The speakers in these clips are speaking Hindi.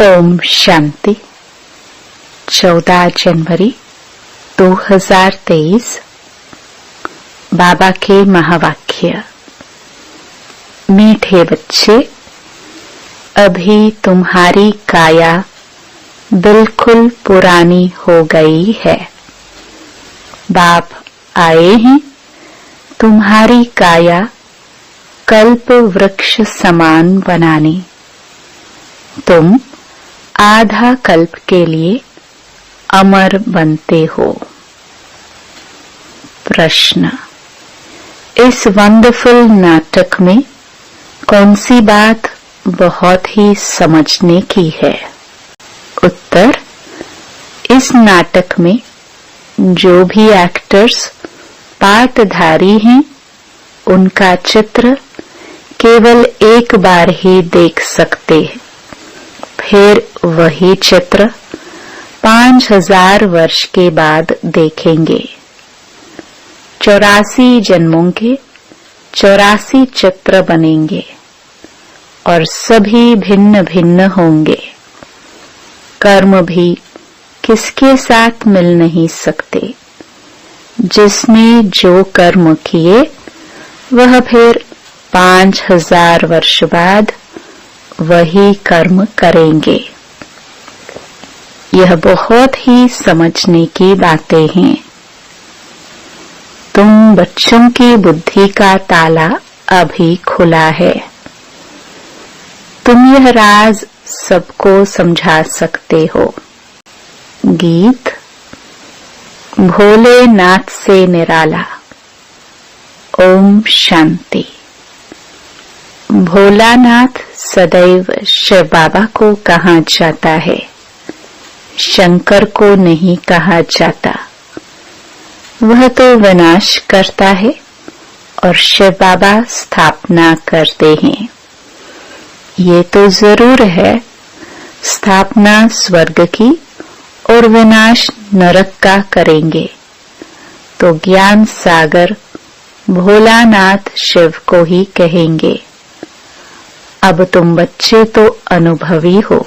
ओम शांति। 14 जनवरी 2023। बाबा के महावाक्य। मीठे बच्चे, अभी तुम्हारी काया बिल्कुल पुरानी हो गई है। बाप आए हैं तुम्हारी काया कल्प वृक्ष समान बनाने। तुम आधा कल्प के लिए अमर बनते हो। प्रश्न, इस वंडरफुल नाटक में कौन सी बात बहुत ही समझने की है? उत्तर, इस नाटक में जो भी एक्टर्स पाठधारी हैं, उनका चित्र केवल एक बार ही देख सकते हैं। फिर वही चित्र 5000 वर्ष के बाद देखेंगे। 84 जन्मों के 84 चित्र बनेंगे और सभी भिन्न भिन्न होंगे। कर्म भी किसके साथ मिल नहीं सकते। जिसने जो कर्म किए वह फिर 5000 वर्ष बाद वही कर्म करेंगे। यह बहुत ही समझने की बातें हैं। तुम बच्चों की बुद्धि का ताला अभी खुला है। तुम यह राज सबको समझा सकते हो। गीत। भोलेनाथ से निराला। ओम शांति। भोलानाथ सदैव शिव बाबा को कहा जाता है, शंकर को नहीं कहा जाता। वह तो विनाश करता है और शिव बाबा स्थापना करते हैं। ये तो जरूर है, स्थापना स्वर्ग की और विनाश नरक का करेंगे तो ज्ञान सागर भोलानाथ शिव को ही कहेंगे। अब तुम बच्चे तो अनुभवी हो।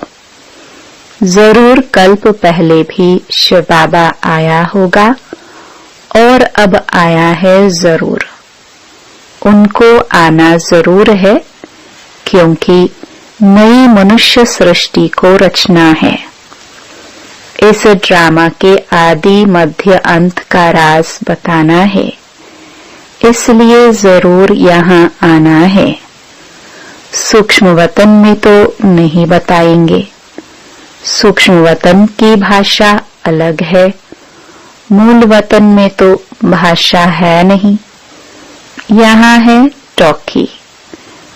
जरूर कल्प पहले भी शिव बाबा आया होगा और अब आया है जरूर। उनको आना जरूर है क्योंकि नई मनुष्य सृष्टि को रचना है। इस ड्रामा के आदि मध्य अंत का राज बताना है, इसलिए जरूर यहाँ आना है। सूक्ष्म वतन में तो नहीं बताएंगे। सूक्ष्म वतन की भाषा अलग है, मूल वतन में तो भाषा है नहीं। यहाँ है टॉकी।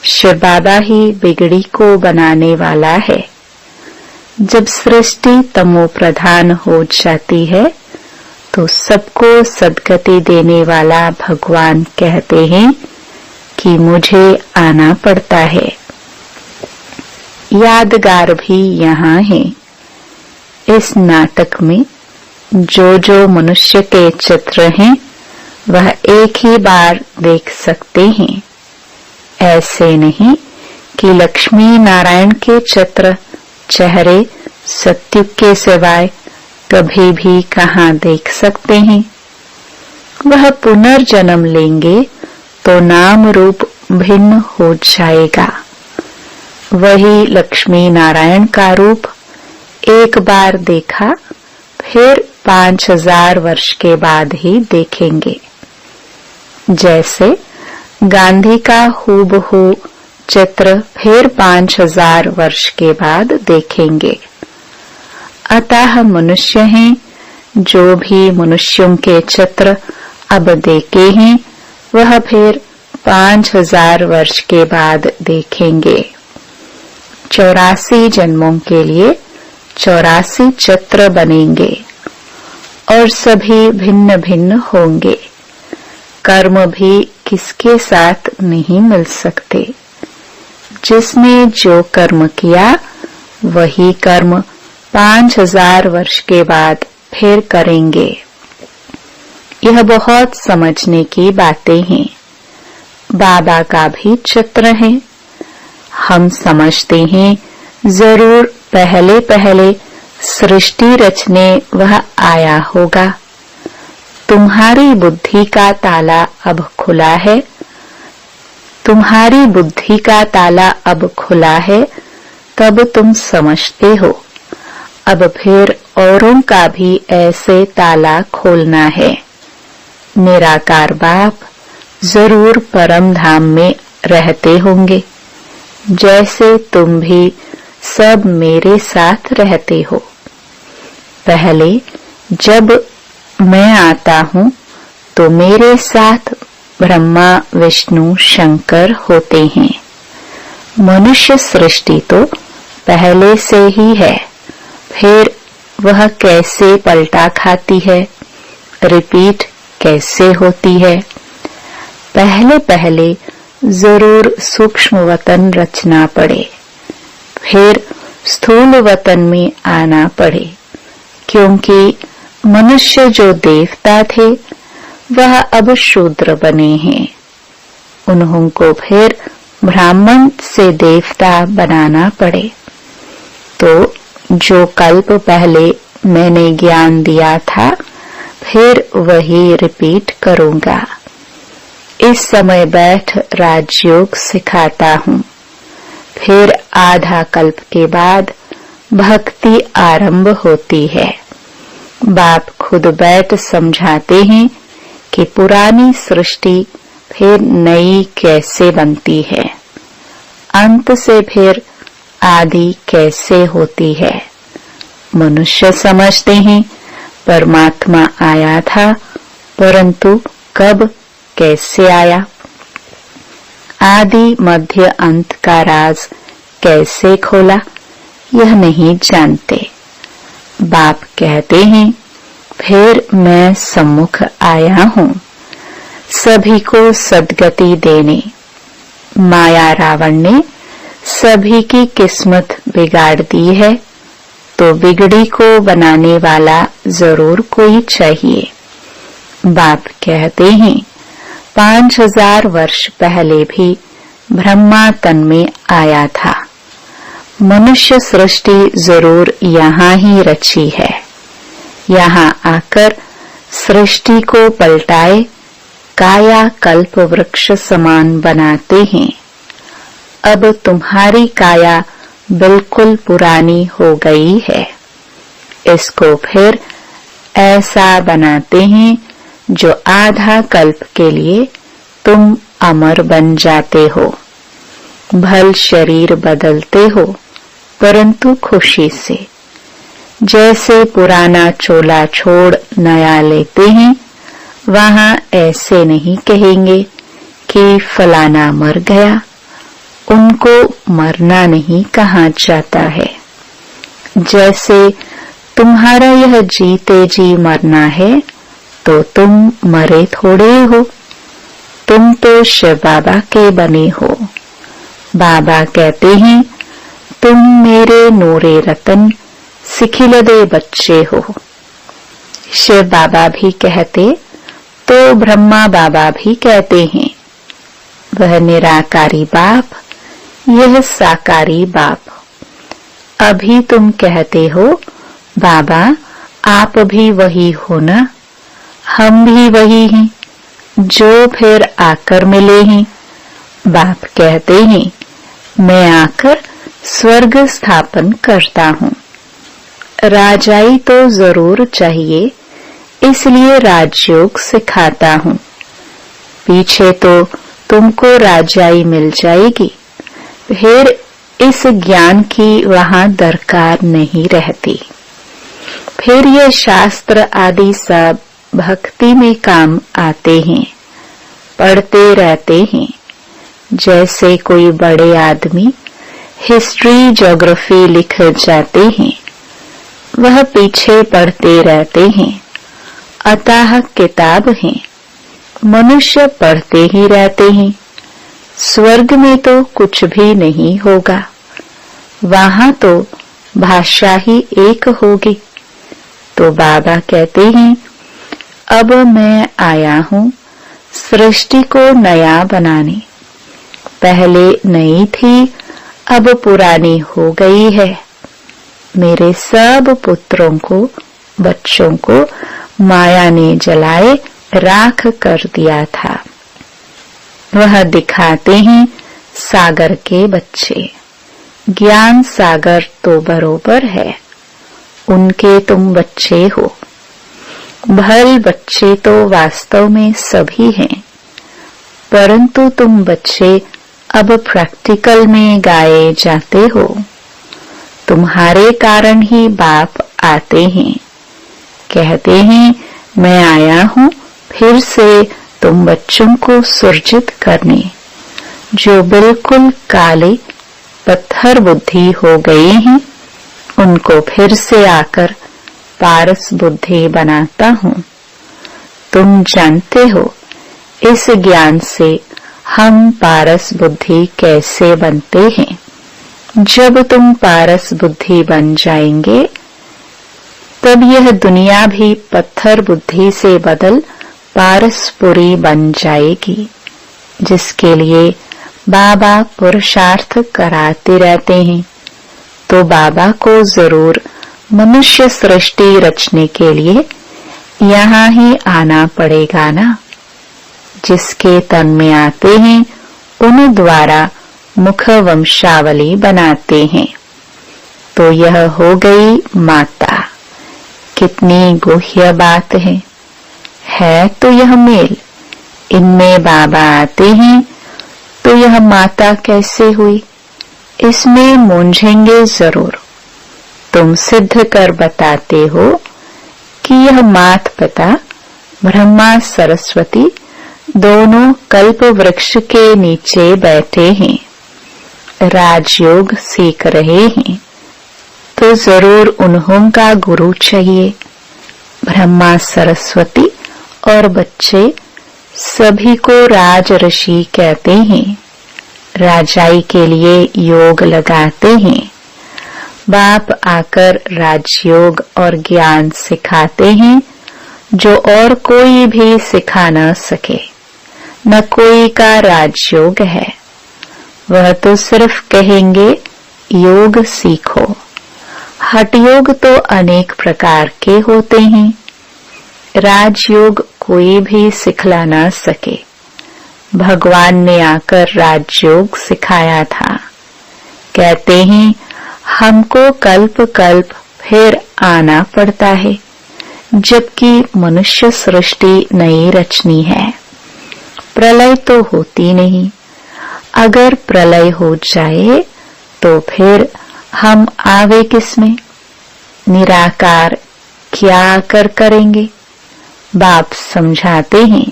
शिव बाबा ही बिगड़ी को बनाने वाला है। जब सृष्टि तमो प्रधान हो जाती है तो सबको सद्गति देने वाला भगवान कहते हैं कि मुझे आना पड़ता है। यादगार भी यहाँ है। इस नाटक में जो मनुष्य के चित्र हैं वह एक ही बार देख सकते हैं। ऐसे नहीं कि लक्ष्मी नारायण के चित्र चेहरे सत्युग के सिवाय कभी भी कहाँ देख सकते हैं। वह पुनर्जन्म लेंगे तो नाम रूप भिन्न हो जाएगा। वही लक्ष्मी नारायण का रूप एक बार देखा, फिर 5000 वर्ष के बाद ही देखेंगे। जैसे गांधी का हूबहू चित्र फिर 5000 वर्ष के बाद देखेंगे। अतः मनुष्य हैं, जो भी मनुष्यों के चित्र अब देखे हैं वह फिर 5000 वर्ष के बाद देखेंगे। 84 जन्मों के लिए 84 चित्र बनेंगे और सभी भिन्न भिन्न होंगे। कर्म भी किसके साथ नहीं मिल सकते। जिसने जो कर्म किया वही कर्म 5000 वर्ष के बाद फिर करेंगे। यह बहुत समझने की बातें हैं। बाबा का भी चित्र है। हम समझते हैं जरूर पहले पहले सृष्टि रचने वह आया होगा। तुम्हारी बुद्धि का ताला अब खुला है, तुम्हारी बुद्धि का ताला अब खुला है, तब तुम समझते हो। अब फिर औरों का भी ऐसे ताला खोलना है। निराकार बाप जरूर परम धाम में रहते होंगे, जैसे तुम भी सब मेरे साथ रहते हो। पहले जब मैं आता हूँ तो मेरे साथ ब्रह्मा विष्णु शंकर होते हैं। मनुष्य सृष्टि तो पहले से ही है, फिर वह कैसे पलटा खाती है, रिपीट कैसे होती है। पहले पहले जरूर सूक्ष्म वतन रचना पड़े, फिर स्थूल वतन में आना पड़े, क्योंकि मनुष्य जो देवता थे वह अब शूद्र बने हैं। उन्हों को फिर ब्राह्मण से देवता बनाना पड़े। तो जो कल्प पहले मैंने ज्ञान दिया था, फिर वही रिपीट करूंगा। इस समय बैठ राजयोग सिखाता हूँ, फिर आधा कल्प के बाद भक्ति आरंभ होती है। बाप खुद बैठ समझाते हैं कि पुरानी सृष्टि फिर नई कैसे बनती है, अंत से फिर आदि कैसे होती है। मनुष्य समझते हैं परमात्मा आया था, परंतु कब कैसे आया, आदि मध्य अंत का राज कैसे खोला, यह नहीं जानते। बाप कहते हैं फिर मैं सम्मुख आया हूँ सभी को सद्गति देने। माया रावण ने सभी की किस्मत बिगाड़ दी है, तो बिगड़ी को बनाने वाला जरूर कोई चाहिए। बाप कहते हैं 5000 वर्ष पहले भी ब्रह्मा तन में आया था। मनुष्य सृष्टि जरूर यहाँ ही रची है। यहाँ आकर सृष्टि को पलटाए काया कल्प वृक्ष समान बनाते हैं। अब तुम्हारी काया बिल्कुल पुरानी हो गई है, इसको फिर ऐसा बनाते हैं जो आधा कल्प के लिए तुम अमर बन जाते हो। भल शरीर बदलते हो, परंतु खुशी से। जैसे पुराना चोला छोड़ नया लेते हैं, वहां ऐसे नहीं कहेंगे कि फलाना मर गया। उनको मरना नहीं कहा जाता है। जैसे तुम्हारा यह जीते जी मरना है, तो तुम मरे थोड़े हो, तुम तो शिव बाबा के बने हो। बाबा कहते हैं तुम मेरे नूरे रतन सिखिलदे बच्चे हो। शिव बाबा भी कहते तो ब्रह्मा बाबा भी कहते हैं, वह निराकारी बाप, यह साकारी बाप। अभी तुम कहते हो बाबा आप भी वही हो ना, हम भी वही हैं जो फिर आकर मिले हैं। बाप कहते हैं मैं आकर स्वर्ग स्थापन करता हूँ। राजाई तो जरूर चाहिए, इसलिए राजयोग सिखाता हूँ। पीछे तो तुमको राजाई मिल जाएगी, फिर इस ज्ञान की वहां दरकार नहीं रहती। फिर ये शास्त्र आदि सब भक्ति में काम आते हैं, पढ़ते रहते हैं। जैसे कोई बड़े आदमी हिस्ट्री ज्योग्राफी लिख जाते हैं, वह पीछे पढ़ते रहते हैं। अतः किताब है, मनुष्य पढ़ते ही रहते हैं। स्वर्ग में तो कुछ भी नहीं होगा, वहां तो भाषा ही एक होगी। तो बाबा कहते हैं अब मैं आया हूँ सृष्टि को नया बनाने। पहले नई थी, अब पुरानी हो गई है। मेरे सब पुत्रों को, बच्चों को माया ने जलाए राख कर दिया था। वह दिखाते हैं सागर के बच्चे। ज्ञान सागर तो बरोबर है, उनके तुम बच्चे हो। भल बच्चे तो वास्तव में सभी हैं, परंतु तुम बच्चे अब प्रैक्टिकल में गाए जाते हो। तुम्हारे कारण ही बाप आते हैं, कहते हैं मैं आया हूँ फिर से तुम बच्चों को सुरजित करने, जो बिल्कुल काले पत्थर बुद्धि हो गए हैं, उनको फिर से आकर पारस बुद्धि बनाता हूँ। तुम जानते हो इस ज्ञान से हम पारस बुद्धि कैसे बनते हैं। जब तुम पारस बुद्धि बन जाएंगे, तब यह दुनिया भी पत्थर बुद्धि से बदल पारसपुरी बन जाएगी, जिसके लिए बाबा पुरुषार्थ कराते रहते हैं। तो बाबा को जरूर मनुष्य सृष्टि रचने के लिए यहाँ ही आना पड़ेगा ना। जिसके तन में आते हैं उन द्वारा मुख वंशावली बनाते हैं। तो यह हो गई माता। कितनी गुह्य बात है तो यह मेल। इनमें बाबा आते हैं तो यह माता कैसे हुई, इसमें मूंझेंगे जरूर। तुम सिद्ध कर बताते हो कि यह मात पिता ब्रह्मा सरस्वती दोनों कल्प वृक्ष के नीचे बैठे हैं, राजयोग सीख रहे हैं। तो जरूर उन्हों का गुरु चाहिए। ब्रह्मा सरस्वती और बच्चे सभी को राज ऋषि कहते हैं। राजाई के लिए योग लगाते हैं। बाप आकर राजयोग और ज्ञान सिखाते हैं, जो और कोई भी सिखा न सके। न कोई का राजयोग है, वह तो सिर्फ कहेंगे योग सीखो। हठ योग तो अनेक प्रकार के होते हैं। राजयोग कोई भी सिखला न सके। भगवान ने आकर राजयोग सिखाया था। कहते हैं हमको कल्प कल्प फिर आना पड़ता है, जबकि मनुष्य सृष्टि नई रचनी है। प्रलय तो होती नहीं। अगर प्रलय हो जाए तो फिर हम आवे किसमें। निराकार क्या कर करेंगे। बाप समझाते हैं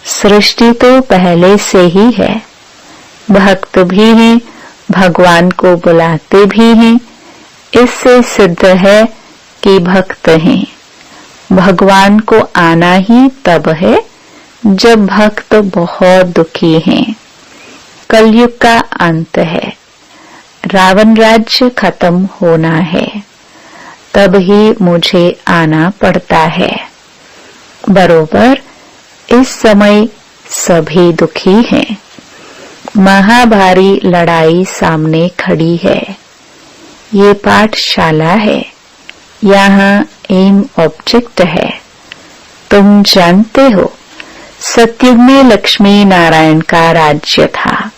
सृष्टि तो पहले से ही है। भक्त भी हैं, भगवान को बुलाते भी हैं। इससे सिद्ध है कि भक्त हैं। भगवान को आना ही तब है जब भक्त बहुत दुखी हैं। कलयुग का अंत है। रावण राज्य खत्म होना है, तब ही मुझे आना पड़ता है। बरोबर इस समय सभी दुखी हैं। महाभारी लड़ाई सामने खड़ी है। ये पाठशाला है, यहाँ एम ऑब्जेक्ट है। तुम जानते हो सतयुग में लक्ष्मी नारायण का राज्य था,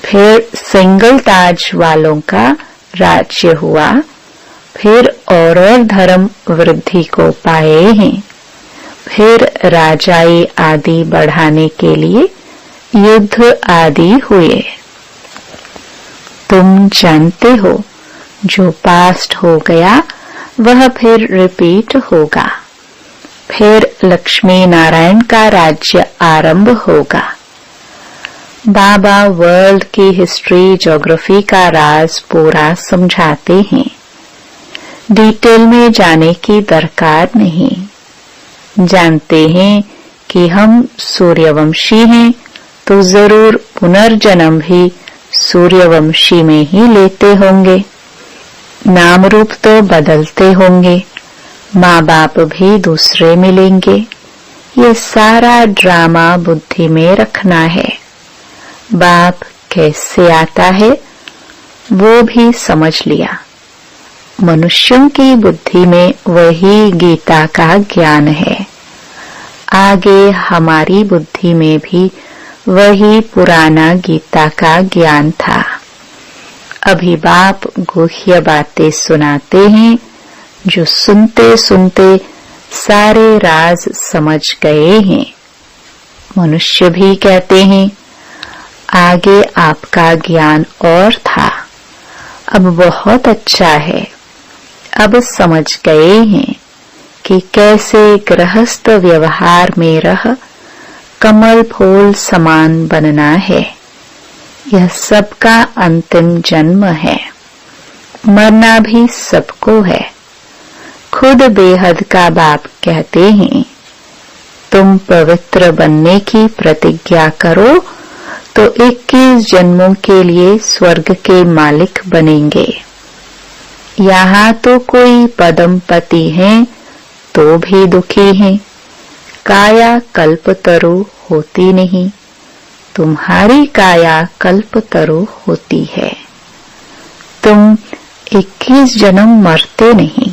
फिर सिंगल ताज वालों का राज्य हुआ, फिर और धर्म वृद्धि को पाए हैं, फिर राजाई आदि बढ़ाने के लिए युद्ध आदि हुए। तुम जानते हो जो पास्ट हो गया वह फिर रिपीट होगा। फिर लक्ष्मी नारायण का राज्य आरंभ होगा। बाबा वर्ल्ड की हिस्ट्री ज्योग्राफी का राज पूरा समझाते हैं। डिटेल में जाने की दरकार नहीं। जानते हैं कि हम सूर्यवंशी हैं, तो जरूर पुनर्जन्म भी सूर्यवंशी में ही लेते होंगे। नाम रूप तो बदलते होंगे। माँ बाप भी दूसरे मिलेंगे। ये सारा ड्रामा बुद्धि में रखना है। बाप कैसे आता है वो भी समझ लिया। मनुष्यों की बुद्धि में वही गीता का ज्ञान है। आगे हमारी बुद्धि में भी वही पुराना गीता का ज्ञान था। अभी बाप गुह्य बातें सुनाते हैं, जो सुनते सुनते सारे राज समझ गए हैं। मनुष्य भी कहते हैं, आगे आपका ज्ञान और था, अब बहुत अच्छा है। अब समझ गए हैं कि कैसे गृहस्थ व्यवहार में रह कमल फूल समान बनना है। यह सबका अंतिम जन्म है, मरना भी सबको है। खुद बेहद का बाप कहते हैं, तुम पवित्र बनने की प्रतिज्ञा करो तो 21 जन्मों के लिए स्वर्ग के मालिक बनेंगे। यहाँ तो कोई पदमपति हैं तो भी दुखी हैं। काया कल्पतरु होती नहीं, तुम्हारी काया कल्पतरु होती है। तुम 21 जन्म मरते नहीं।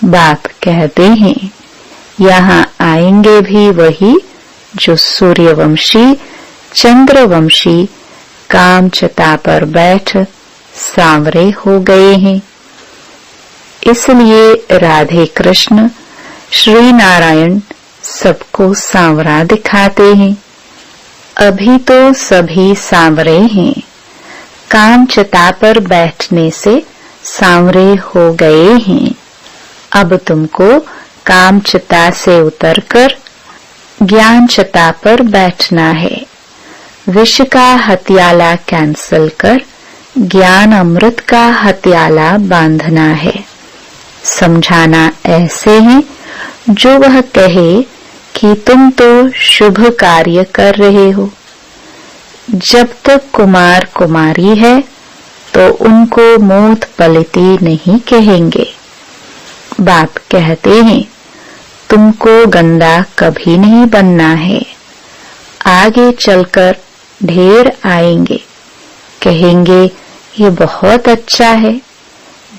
बाप कहते हैं, यहाँ आएंगे भी वही जो सूर्यवंशी चंद्रवंशी कामचता पर बैठ सांवरे हो गए हैं। इसलिए राधे कृष्ण श्री नारायण सबको सांवरा दिखाते हैं। अभी तो सभी सांवरे हैं, कामचता पर बैठने से सांवरे हो गए हैं। अब तुमको कामचता से उतरकर ज्ञानचता पर बैठना है। विष का हथियाला कैंसल कर ज्ञान अमृत का हथियाला बांधना है। समझाना ऐसे है जो वह कहे कि तुम तो शुभ कार्य कर रहे हो। जब तक कुमार कुमारी है तो उनको मूत पलिती नहीं कहेंगे। बाप कहते हैं, तुमको गंदा कभी नहीं बनना है। आगे चलकर ढेर आएंगे, कहेंगे ये बहुत अच्छा है।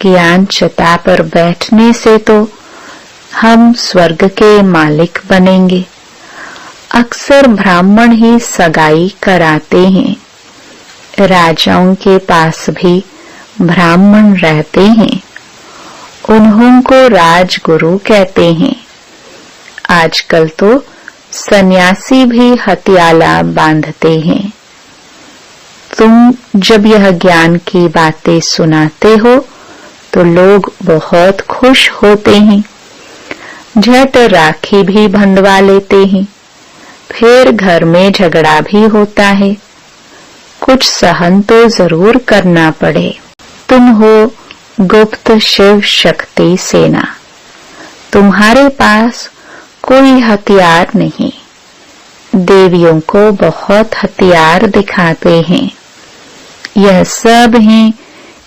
ज्ञान चता पर बैठने से तो हम स्वर्ग के मालिक बनेंगे। अक्सर ब्राह्मण ही सगाई कराते हैं। राजाओं के पास भी ब्राह्मण रहते हैं। उन्हों को राजगुरु कहते हैं। आजकल तो सन्यासी भी हथियाला बांधते हैं। तुम जब यह ज्ञान की बातें सुनाते हो तो लोग बहुत खुश होते हैं। झट राखी भी बंधवा लेते हैं। फिर घर में झगड़ा भी होता है। कुछ सहन तो जरूर करना पड़े। तुम हो गुप्त शिव शक्ति सेना। तुम्हारे पास कोई हथियार नहीं। देवियों को बहुत हथियार दिखाते हैं। यह सब हैं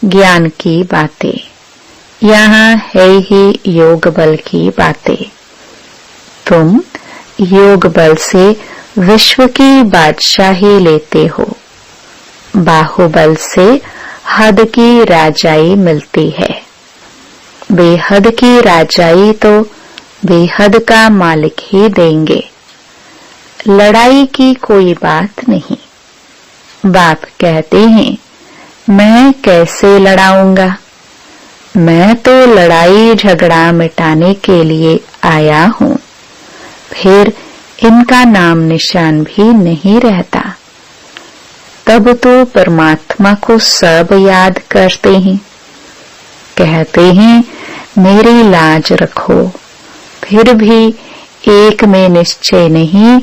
ज्ञान की बातें। यहाँ है ही योग बल की बातें। तुम योग बल से विश्व की बादशाही लेते हो। बाहुबल से हद की राजाई मिलती है। बेहद की राजाई तो बेहद का मालिक ही देंगे। लड़ाई की कोई बात नहीं। बाप कहते हैं, मैं कैसे लड़ाऊंगा? मैं तो लड़ाई झगड़ा मिटाने के लिए आया हूँ। फिर इनका नाम निशान भी नहीं रहता। तब तो परमात्मा को सब याद करते हैं। कहते हैं, मेरी लाज रखो। फिर भी एक में निश्चय नहीं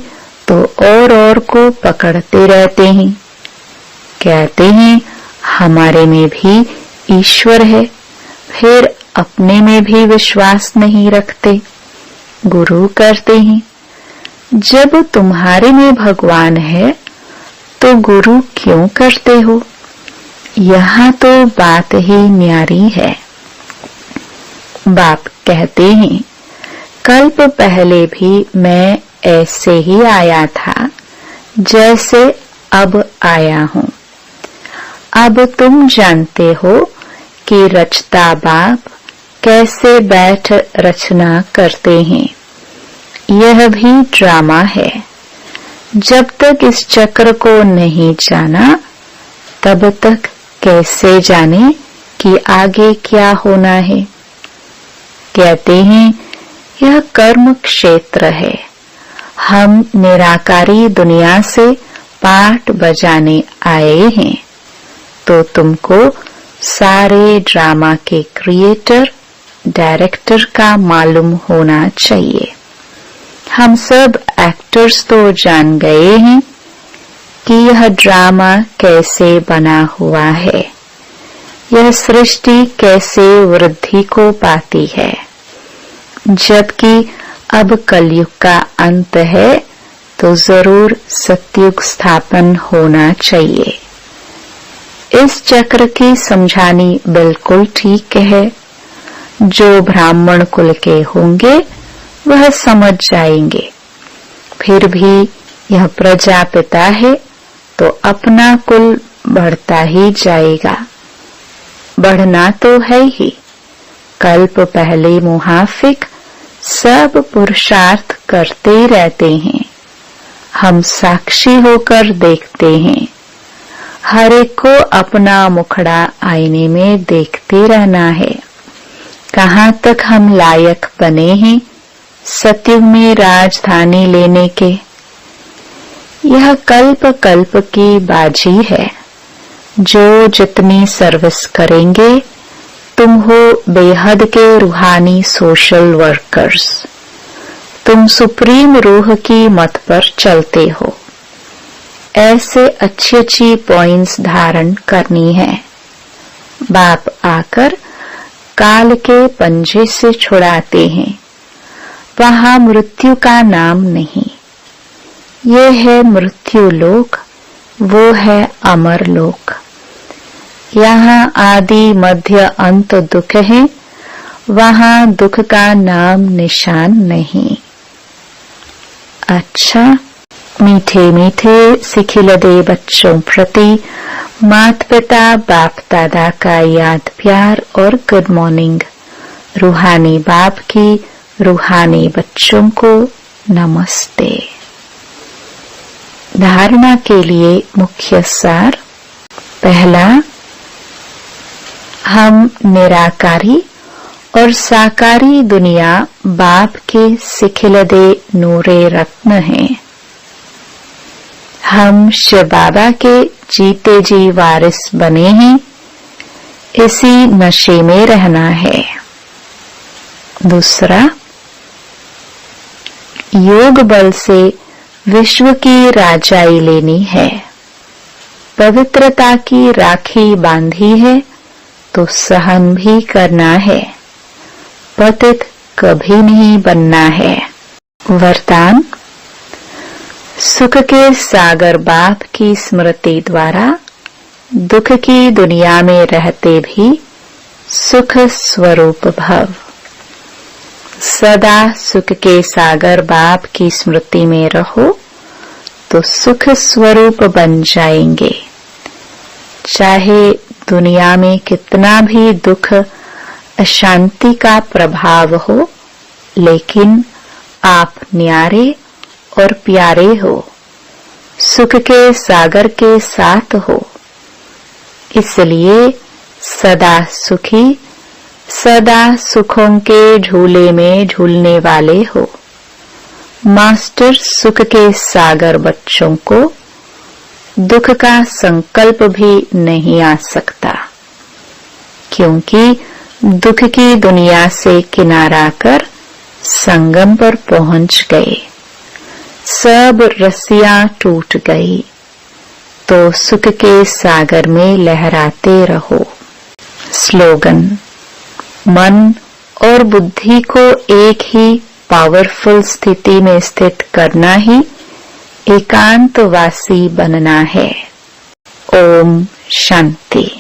तो और को पकड़ते रहते हैं। कहते हैं, हमारे में भी ईश्वर है। फिर अपने में भी विश्वास नहीं रखते। गुरु करते हैं, जब तुम्हारे में भगवान है तो गुरु क्यों करते हो? यहाँ तो बात ही न्यारी है। बाप कहते हैं, कल्प पहले भी मैं ऐसे ही आया था जैसे अब आया हूँ। अब तुम जानते हो कि रचता बाप कैसे बैठ रचना करते हैं, यह भी ड्रामा है। जब तक इस चक्र को नहीं जाना, तब तक कैसे जाने कि आगे क्या होना है। कहते हैं यह कर्म क्षेत्र है। हम निराकारी दुनिया से पाठ बजाने आए हैं, तो तुमको सारे ड्रामा के क्रिएटर, डायरेक्टर का मालूम होना चाहिए। हम सब एक्टर्स तो जान गए हैं कि यह ड्रामा कैसे बना हुआ है, यह सृष्टि कैसे वृद्धि को पाती है। जबकि अब कलयुग का अंत है, तो जरूर सतयुग स्थापन होना चाहिए। इस चक्र की समझानी बिल्कुल ठीक है। जो ब्राह्मण कुल के होंगे वह समझ जाएंगे। फिर भी यह प्रजापिता है, तो अपना कुल बढ़ता ही जाएगा। बढ़ना तो है ही। कल्प पहले मुहाफिक सब पुरुषार्थ करते रहते हैं। हम साक्षी होकर देखते हैं। हर एक को अपना मुखड़ा आईने में देखते रहना है। कहाँ तक हम लायक बने हैं सतयुग में राजधानी लेने के। यह कल्प कल्प की बाजी है। जो जितनी सर्विस करेंगे, तुम हो बेहद के रूहानी सोशल वर्कर्स। तुम सुप्रीम रूह की मत पर चलते हो। ऐसे अच्छी अच्छी पॉइंट्स धारण करनी है। बाप आकर काल के पंजे से छुड़ाते हैं। वहां मृत्यु का नाम नहीं। ये है मृत्यु लोक, वो है अमर लोक। यहाँ आदि मध्य अंत दुख है, वहां दुख का नाम निशान नहीं। अच्छा, मीठे मीठे सिखिलदे बच्चों प्रति माता पिता बाप दादा का याद प्यार और गुड मॉर्निंग। रूहानी बाप की रूहानी बच्चों को नमस्ते। धारणा के लिए मुख्य सार। पहला, हम निराकारी और साकारी दुनिया बाप के सिखिलदे नूरे रत्न हैं। हम शिव बाबा के जीते जी वारिस बने हैं। इसी नशे में रहना है। दूसरा, योग बल से विश्व की राजाई लेनी है। पवित्रता की राखी बांधी है, तो सहन भी करना है। पतित कभी नहीं बनना है। वरदान, सुख के सागर बाप की स्मृति द्वारा दुख की दुनिया में रहते भी सुख स्वरूप भव। सदा सुख के सागर बाप की स्मृति में रहो, तो सुख स्वरूप बन जाएंगे। चाहे दुनिया में कितना भी दुख अशांति का प्रभाव हो, लेकिन आप न्यारे और प्यारे हो, सुख के सागर के साथ हो। इसलिए सदा सुखी, सदा सुखों के झूले में झूलने वाले हो। मास्टर सुख के सागर बच्चों को दुख का संकल्प भी नहीं आ सकता, क्योंकि दुख की दुनिया से किनारा कर संगम पर पहुंच गए। सब रस्सियां टूट गई, तो सुख के सागर में लहराते रहो। स्लोगन, मन और बुद्धि को एक ही पावरफुल स्थिति में स्थित करना ही एकांतवासी बनना है। ओम शांति।